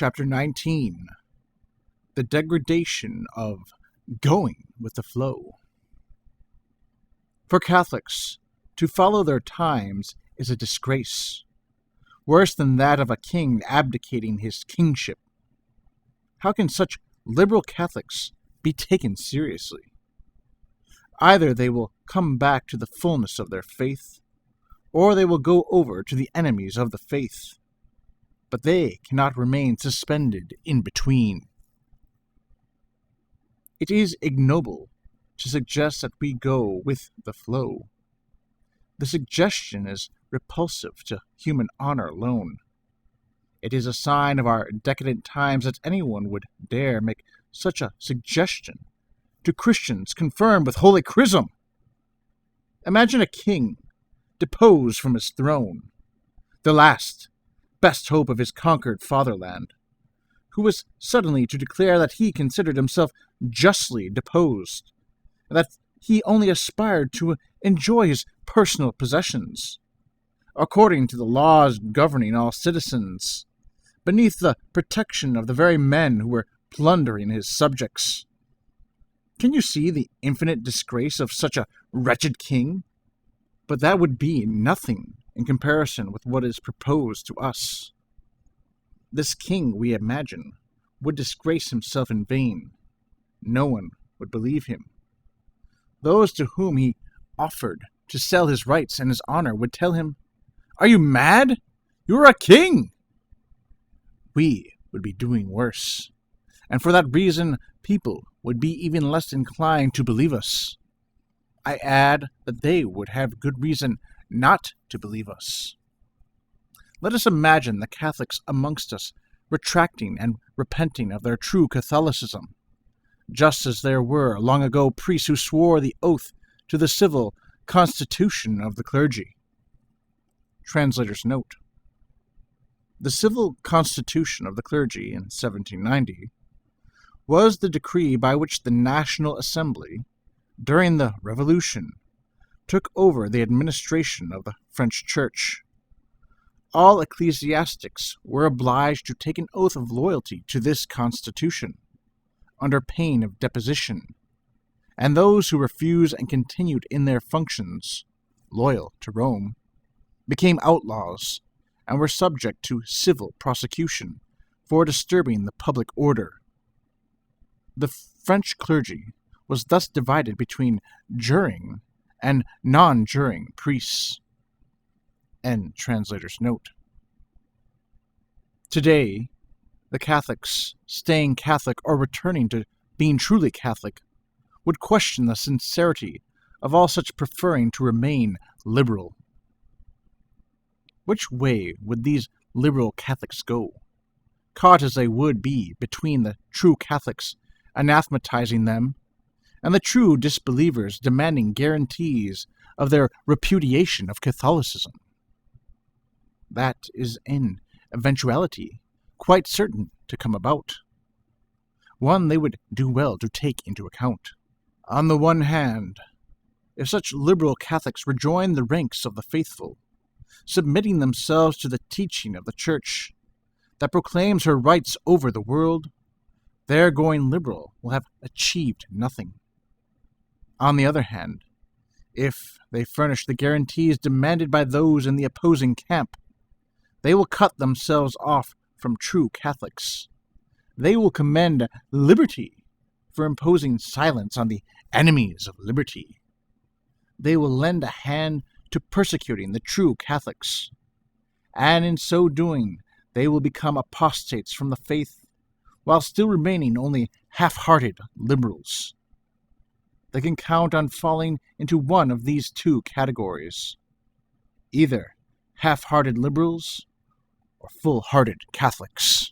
Chapter 19. The Degradation of Going with the Flow. For Catholics, to follow their times is a disgrace, worse than that of a king abdicating his kingship. How can such liberal Catholics be taken seriously? Either they will come back to the fullness of their faith, or they will go over to the enemies of the faith. But they cannot remain suspended in between. It is ignoble to suggest that we go with the flow. The suggestion is repulsive to human honor alone. It is a sign of our decadent times that anyone would dare make such a suggestion to Christians confirmed with Holy Chrism. Imagine a king deposed from his throne, the last, best hope of his conquered fatherland, who was suddenly to declare that he considered himself justly deposed, and that he only aspired to enjoy his personal possessions, according to the laws governing all citizens, beneath the protection of the very men who were plundering his subjects. Can you see the infinite disgrace of such a wretched king? But that would be nothing in comparison with what is proposed to us. This king, we imagine, would disgrace himself in vain. No one would believe him. Those to whom he offered to sell his rights and his honor would tell him, "Are you mad? You are a king!" We would be doing worse, and for that reason people would be even less inclined to believe us. I add that they would have good reason not to believe us. Let us imagine the Catholics amongst us retracting and repenting of their true Catholicism, just as there were long ago priests who swore the oath to the civil constitution of the clergy. Translator's note. The civil constitution of the clergy in 1790 was the decree by which the National Assembly, during the Revolution, took over the administration of the French Church. All ecclesiastics were obliged to take an oath of loyalty to this constitution, under pain of deposition, and those who refused and continued in their functions, loyal to Rome, became outlaws and were subject to civil prosecution for disturbing the public order. The French clergy was thus divided between juring and non-juring priests. End translator's note. Today, the Catholics, staying Catholic or returning to being truly Catholic, would question the sincerity of all such preferring to remain liberal. Which way would these liberal Catholics go, caught as they would be between the true Catholics anathematizing them and the true disbelievers demanding guarantees of their repudiation of Catholicism? That is an eventuality quite certain to come about, one they would do well to take into account. On the one hand, if such liberal Catholics rejoin the ranks of the faithful, submitting themselves to the teaching of the Church that proclaims her rights over the world, their going liberal will have achieved nothing. On the other hand, if they furnish the guarantees demanded by those in the opposing camp, they will cut themselves off from true Catholics. They will commend liberty for imposing silence on the enemies of liberty. They will lend a hand to persecuting the true Catholics, and in so doing they will become apostates from the faith, while still remaining only half-hearted liberals. They can count on falling into one of these two categories, either half-hearted liberals or full-hearted Catholics.